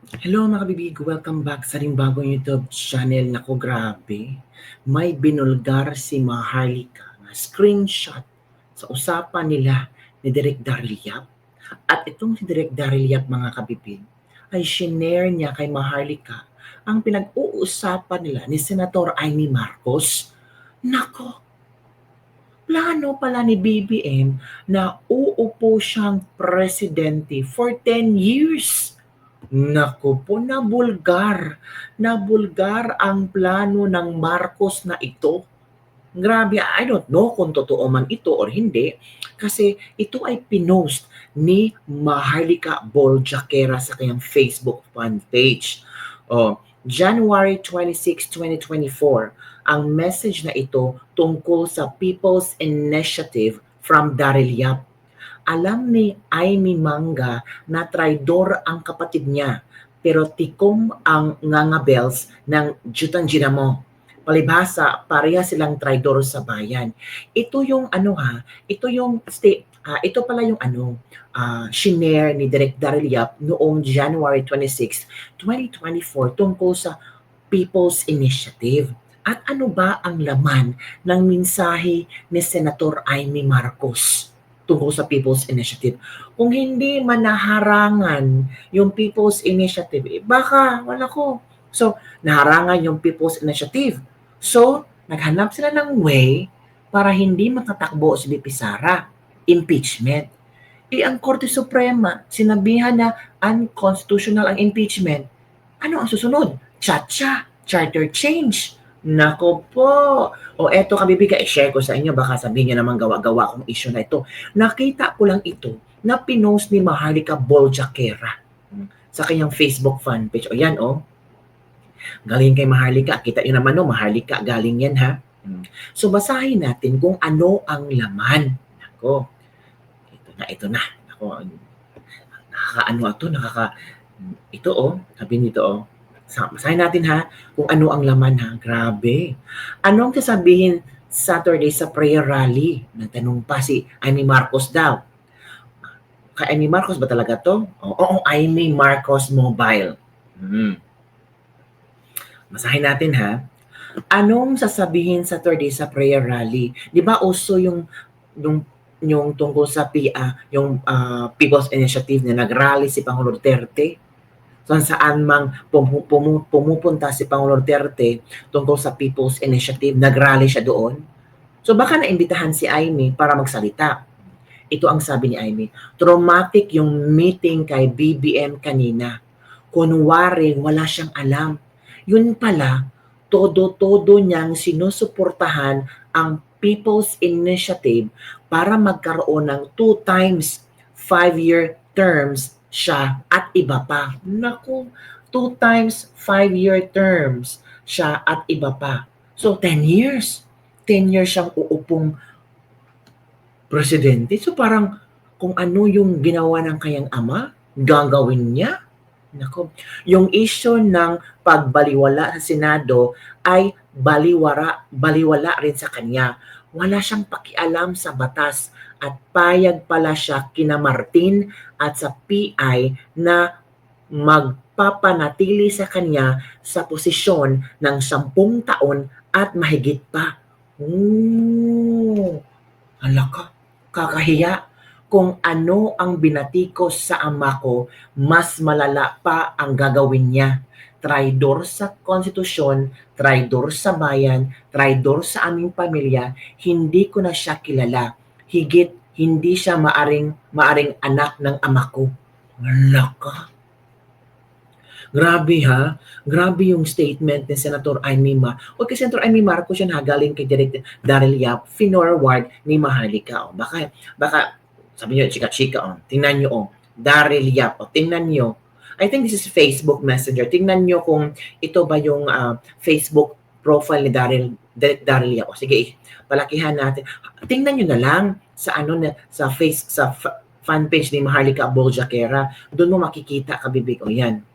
Hello mga kabibig, welcome back sa ring bagong YouTube channel. Nako grabe, may binulgar si Maharlika na screenshot sa usapan nila ni Direk Daryl Yap. At itong si Direk Daryl Yap mga kabibig ay shinare niya kay Maharlika ang pinag-uusapan nila ni Senator Amy Marcos. Nako, plano pala ni BBM na uupo siyang presidente for 10 years. Naku po, nabulgar ang plano ng Marcos na ito. Grabe, I don't know kung totoo man ito or hindi kasi ito ay pinost ni Maharlika Boljakera sa kanyang Facebook fan page. January 26, 2024, ang message na ito tungkol sa People's Initiative from Daryl Yap. Alam ni Amy Manga na traidor ang kapatid niya, pero tikom ang ngangabels ng Jutanjinamo. Palibhasa, pareha silang traidor sa bayan. Ito yung ito pala yung shinare ni Direk Daryl Yap noong January 26, 2024 tungkol sa People's Initiative. At ano ba ang laman ng mensahe ni Senator Amy Marcos tungkol sa People's Initiative? Kung hindi manaharangan yung People's Initiative, baka wala ko. So, naharangan yung People's Initiative. So, naghanap sila ng way para hindi makatakbo si BP Sara. Impeachment. Ang Korte Suprema, sinabihan na unconstitutional ang impeachment. Ano ang susunod? Chacha, charter change. Nako po. O eto kabibigay, i-share ko sa inyo, baka sabihin niyo naman gawa-gawa kong issue na ito. Nakita ko lang ito na pinost ni Maharlika Boljakera sa kanyang Facebook fan page. O yan galing kay Maharlika. Kita nyo naman Maharlika, galing yan ha. So basahin natin kung ano ang laman. Nako, ito na. Nako, ito sabi nito basahin natin ha, kung ano ang laman ha. Grabe. Anong sasabihin Saturday sa prayer rally? Nagtanong pa si Amy Marcos daw. Kay Amy Marcos ba talaga to? Oo, Amy Marcos Mobile. Basahin natin ha. Anong sasabihin Saturday sa prayer rally? Di ba uso yung tungkol sa People's Initiative na nagrally si Pangulo Duterte? Saan mang pumupunta si Pangulo Duterte tungkol sa People's Initiative, nagrally siya doon. So baka naimbitahan si Amy para magsalita. Ito ang sabi ni Amy, traumatic yung meeting kay BBM kanina. Kunwari wala siyang alam. Yun pala, todo-todo niyang sinusuportahan ang People's Initiative para magkaroon ng 2 times 5-year terms siya at iba pa. Naku, 2 times 5-year terms siya at iba pa. So 10 years. 10 years siyang uupong presidente. So parang kung ano yung ginawa ng kanyang ama, gagawin niya. Nako, yung issue ng pagbaliwala sa Senado ay baliwala rin sa kanya. Wala siyang pakialam sa batas at payag pala siya kina Martin at sa PI na magpapanatili sa kanya sa posisyon ng 10 taon at mahigit pa. Hala ka, kakahiya. Kung ano ang binatikos sa ama ko, mas malala pa ang gagawin niya. Traidor sa konstitusyon, traidor sa bayan, traidor sa aming pamilya, hindi ko na siya kilala. Higit hindi siya maaring anak ng ama ko. Wala ka. Grabe ha. Grabe yung statement ni Senator Amy Marcos. O kay Senator Amy Marcos yan galing kay Direk Daryl Yap, finorward ni Maharlika. Baka sabi niyo, chika-chika. Tingnan niyo Daryl Yap. Tingnan niyo. I think this is Facebook Messenger. Tingnan niyo kung ito ba yung Facebook profile ni Daryl Yap. Sige, palakihan natin. Tingnan niyo na lang sa sa fan page ni Maharlika Boljakera. Doon mo makikita kabibig. Yan.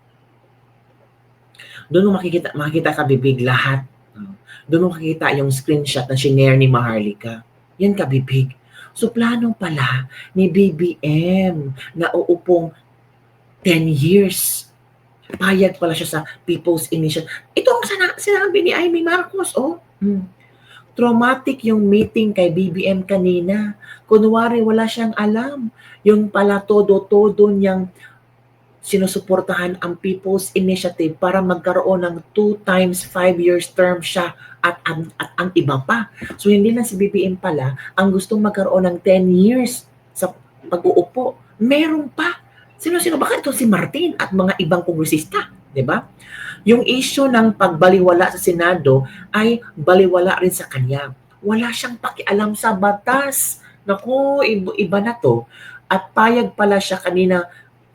Doon mo makikita kabibig lahat. Doon mo makikita yung screenshot na shinare ni Maharlika. Yan kabibig. So plano pala ni BBM na uupong 10 years. Payag pala siya sa People's Initiative. Ito ang sinabi ni Amy Marcos, oh. Traumatic yung meeting kay BBM kanina. Kunwari wala siyang alam. Yung pala todo-todo niyang sinusuportahan ang People's Initiative para magkaroon ng 2 times 5 years term siya at ang iba pa. So hindi lang si BBM pala ang gustong magkaroon ng 10 years sa pag-uupo. Meron pa. Sino-sino ba? Ito si Martin at mga ibang kongresista, di ba? Yung issue ng pagbaliwala sa Senado ay baliwala rin sa kanya. Wala siyang pakialam sa batas. Naku, iba na to. At payag pala siya kanina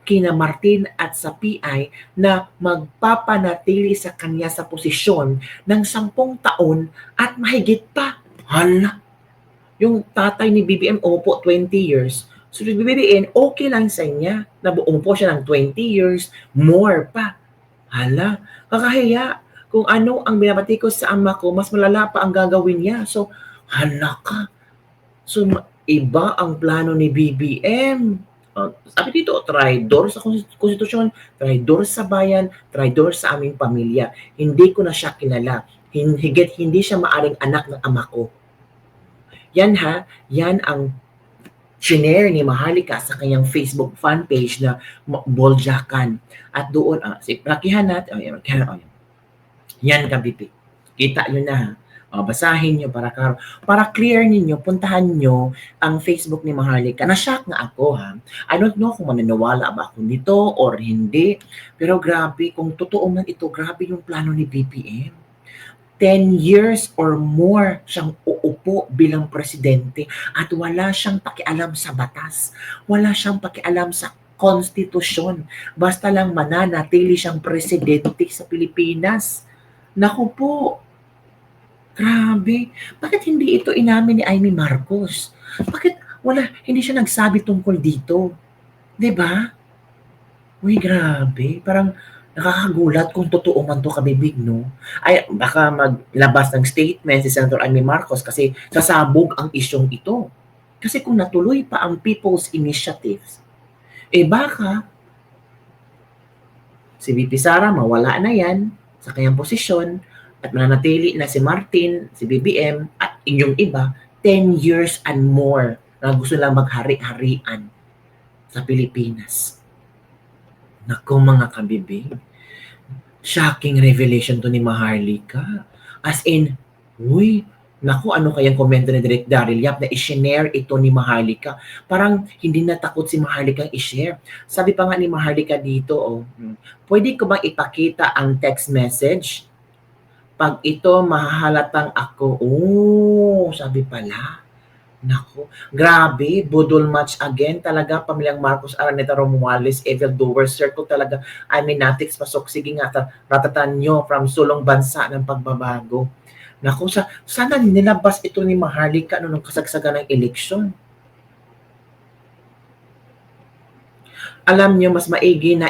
kina Martin at sa PI na magpapanatili sa kanya sa posisyon ng 10 taon at mahigit pa. Hala, yung tatay ni BBM umupo 20 years. So si BBM, okay lang sa niya na umupo siya ng 20 years, more pa. Hala, kakahiya. Kung ano ang binabati ko sa ama ko, mas malala pa ang gagawin niya. So, hala ka. So, iba ang plano ni BBM. Sabi dito, traidor sa konstitusyon, traidor sa bayan, traidor sa aming pamilya. Hindi ko na siya kilala. Higit hindi siya maaring anak ng ama ko. Yan ha, yan ang shinare ni Maharlika sa kanyang Facebook fan page na Boljakan. At doon, rakihan natin, yan kabipi. Kita nyo na ha. Basahin nyo para clear ninyo, puntahan nyo ang Facebook ni Maharlika. Na-shock nga ako ha. I don't know kung maniniwala ba ako nito or hindi. Pero grabe, kung totoo man ito, grabe yung plano ni BBM. 10 years or more siyang uupo bilang presidente at wala siyang pakialam sa batas. Wala siyang pakialam sa konstitusyon. Basta lang mananatili siyang presidente sa Pilipinas. Naku po, grabe. Bakit hindi ito inamin ni Amy Marcos? Bakit hindi siya nagsabi tungkol dito? 'Di ba? Uy, grabe. Parang nakakagulat kung totoo man to kabibig, no? Ay, baka maglabas ng statement si Senator Amy Marcos kasi sasabog ang isyong ito. Kasi kung natuloy pa ang People's Initiatives, baka si VP Sara mawala na yan sa kanyang posisyon at mananatili na si Martin, si BBM at inyong iba 10 years and more na gusto lang maghari-harian sa Pilipinas. Naku mga kabibig, shocking revelation to ni Maharlika. As in, uy, naku, ano kayang komento ni Direk Daryl Yap na i-share ito ni Maharlika. Parang hindi natakot si Maharlika i-share. Sabi pa nga ni Maharlika dito, pwede ko bang ipakita ang text message? Pag ito mahahalatang ako, sabi pala. Naku, grabe, budol match again. Talaga, pamilyang Marcos, Araneta Romualdez, Evil Doer, Circle talaga. Aminatics, pasok. Sige nga, ratatan nyo from sulong bansa ng pagbabago. Naku, sana nilabas ito ni Maharlika nung kasagsagan ng eleksyon. Alam nyo, mas maigi na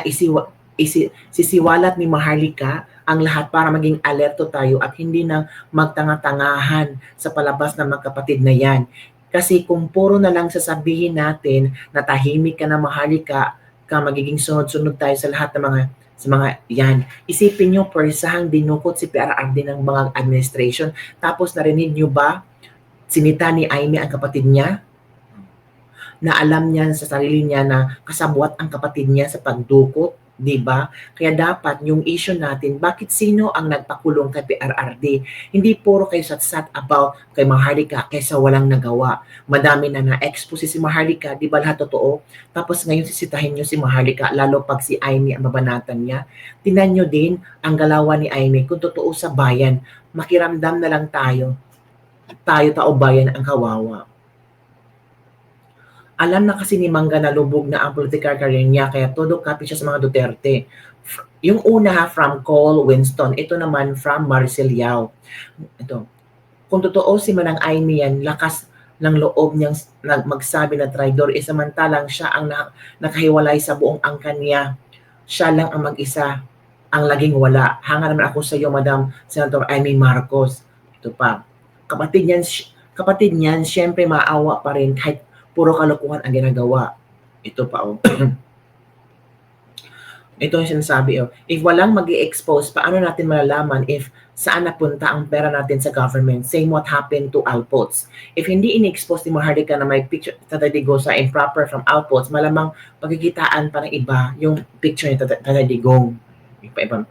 sisiwalat ni Maharlika ang lahat para maging alerto tayo at hindi na magtanga-tangahan sa palabas ng magkapatid na yan. Kasi kung puro na lang sasabihin natin na tahimik ka na Maharlika, magiging sunod-sunod tayo sa lahat ng mga yan. Isipin nyo, persahang dinukot si PRRD ng mga administration. Tapos narinig nyo ba, sinita ni Amy ang kapatid niya? Na alam niya sa sarili niya na kasabwat ang kapatid niya sa pagdukot, di ba? Kaya dapat yung issue natin, bakit sino ang nagpakulong kay PRRD? Hindi puro kayo satsat about kay Maharlika kaysa walang nagawa. Madami na na-expose si Maharlika, di ba lahat totoo? Tapos ngayon sisitahin nyo si Maharlika, lalo pag si Amy ang babanatan niya. Tingnan nyo din ang galawan ni Amy. Kung totoo sa bayan, makiramdam na lang tayo. Tayo tao bayan ang kawawa. Alam na kasi ni Mangga na lubog na ang political career niya kaya todo copy siya sa mga Duterte. Yung una from Cole Winston, ito naman from Maricel Yao. Ito, kung totoo si Manang Amy yan, lakas ng loob niyang magsabi na traidor, samantalang siya ang nakahiwalay sa buong angkan niya. Siya lang ang mag-isa, ang laging wala. Hanga naman ako sa iyo, Madam Senator Amy Marcos. Ito pa, kapatid niyan, syempre maawa pa rin kahit puro kalokohan ang ginagawa. Ito pa Ito yung sinasabi, oh, if walang mag-i-expose, paano natin malalaman if saan napunta ang pera natin sa government? Same what happened to Alpots. If hindi ini-expose ni Maharlika na may picture Tatay Digong sa improper from Alpots, malamang pagkikitaan pa ng iba yung picture ni Tatay Digong. Iba-iba.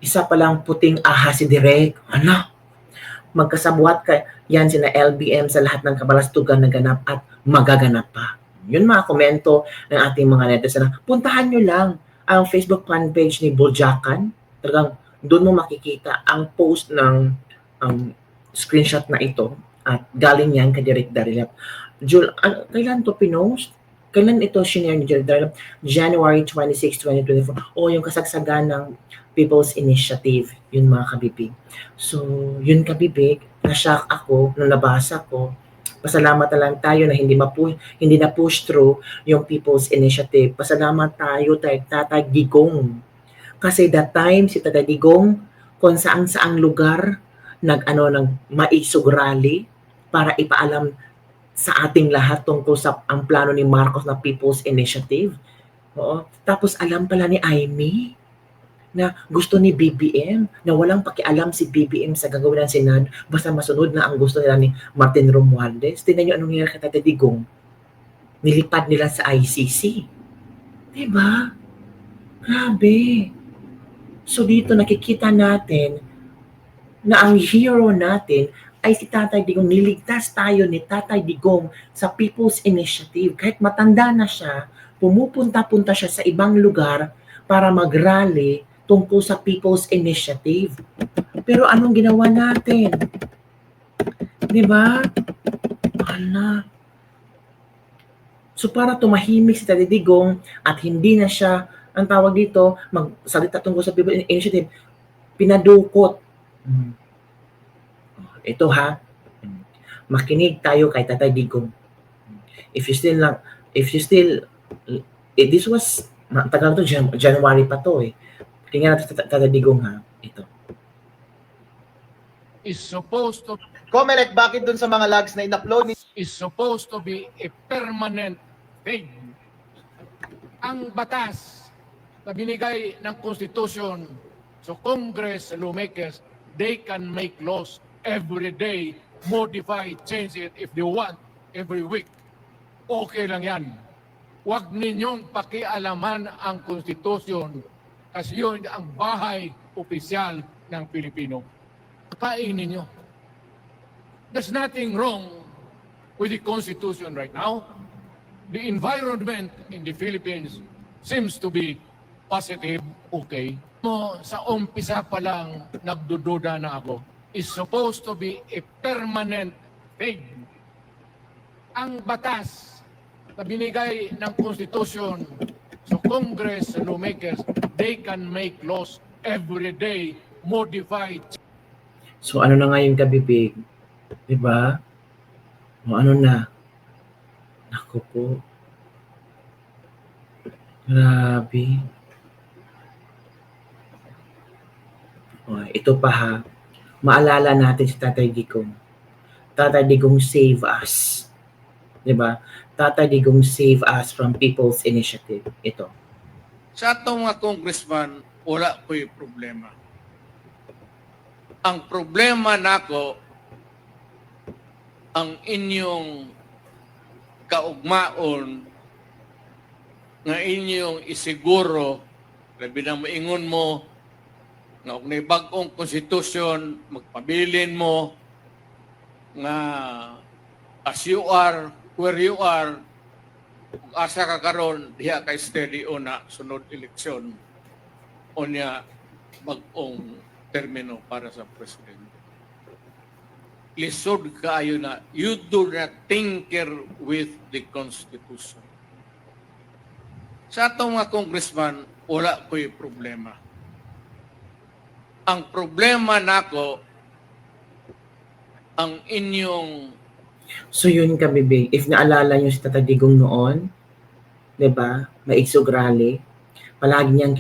Isa palang puting aha si Direk. Ano? Magkasabuhat ka yan sina LBM sa lahat ng kabalastugan na ganap at magaganap pa. Yun mga komento ng ating mga netizen. Puntahan nyo lang ang Facebook fan page ni Buljakan. Talagang doon mo makikita ang post ng screenshot na ito at galing yan kay Direk Darilap. Kailan to pinost? Kailan ito shinare ni Direk Darilap? January 26, 2024. O yung kasagsagan ng People's Initiative. Yun mga kabibig. So, yun kabibig. Na-shock ako nung nabasa ko. Pasalamat na lang tayo na hindi na push through yung People's Initiative. Pasalamat tayo kay Tatay Digong. Kasi that time si Tatay Digong kung saan-saang lugar nag maisog rally para ipaalam sa ating lahat tungkol sa ang plano ni Marcos na People's Initiative. Oo. Tapos alam pala ni Amy na gusto ni BBM, na walang pakialam si BBM sa gagawin ng Senado, basta masunod na ang gusto nila ni Martin Romualdez. Tingnan nyo anong nangyari kay Tatay Digong. Nilipad nila sa ICC. Diba? Grabe. So dito nakikita natin na ang hero natin ay si Tatay Digong. Niligtas tayo ni Tatay Digong sa People's Initiative. Kahit matanda na siya, pumupunta-punta siya sa ibang lugar para mag-rally tungkol sa People's Initiative. Pero anong ginawa natin? Di ba? Ala. So para tumahimik si Tatay Digong at hindi na siya, ang tawag dito, magsalita tungkol sa People's Initiative, pinadukot. Ito ha, makinig tayo kay Tatay Digong. If you still, this was, tagal to, January pa to eh. Tingnan natin Tatay Digong ha. Ito. Is supposed to Comelec, bakit dun sa mga logs na in-upload ni is supposed to be a permanent thing. Ang batas na binigay ng Constitution so Congress, lawmakers, they can make laws every day, modify, change it if they want every week. Okay lang yan. Huwag ninyong pakialaman ang Constitution kasi yun ang bahay opisyal ng Pilipino. Kainin nyo. There's nothing wrong with the Constitution right now. The environment in the Philippines seems to be positive, okay. Sa umpisa pa lang, nagdududa na ako. Is supposed to be a permanent thing. Ang batas na binigay ng Constitution so Congress, lawmakers, they can make laws every day, modify. So ano na nga yung kabibig? Diba? O ano na? Naku po. Grabe. O, ito pa ha. Maalala natin si Tatay Digong. Tatay Digong save us. Diba? Tatay Digong save us from People's Initiative. Ito. Sa atong mga congressman, wala ko'y problema. Ang problema nako, ang inyong kaugmaon nga inyong isiguro, labi na maingon mo, nga kung may bagong konstitusyon, magpabilin mo, nga as you are, where you are, kung asa ka karon diha kay steady o na sunod eleksyon o niya bagong termino para sa presidente. Lisod kaayo na you do not tinker with the Constitution. Sa atong mga congressman, wala ko'y problema. Ang problema nako, ang inyong So yun kabibig, if naalala nyo si Tatay Digong noon, 'di ba? Maisog rally. Palagi niyang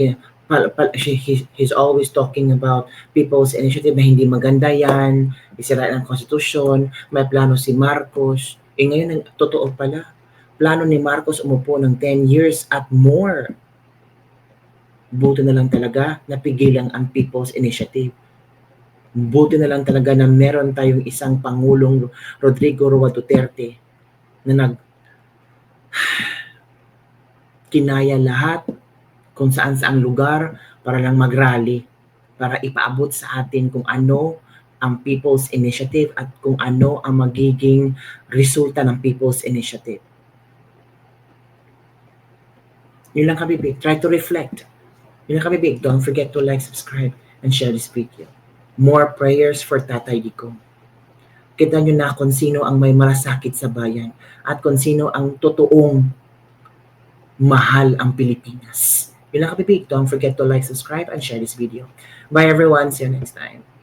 he's always talking about People's Initiative na hindi maganda yan, isira ng konstitusyon, may plano si Marcos. Ngayon, totoo pala. Plano ni Marcos umupo ng 10 years at more. Buti na lang talaga napigilan ang People's Initiative. Buti na lang talaga na meron tayong isang Pangulong Rodrigo Roa Duterte na kinaya lahat kung saan saang lugar para lang mag-rally, para ipaabot sa atin kung ano ang People's Initiative at kung ano ang magiging resulta ng People's Initiative. Yun lang kabibig. Try to reflect. Yun lang kabibig. Don't forget to like, subscribe, and share this video. More prayers for Tatay Digong. Kita nyo na kung sino ang may malasakit sa bayan at kung sino ang totoong mahal ang Pilipinas. Yun lang kabibig. Don't forget to like, subscribe, and share this video. Bye everyone. See you next time.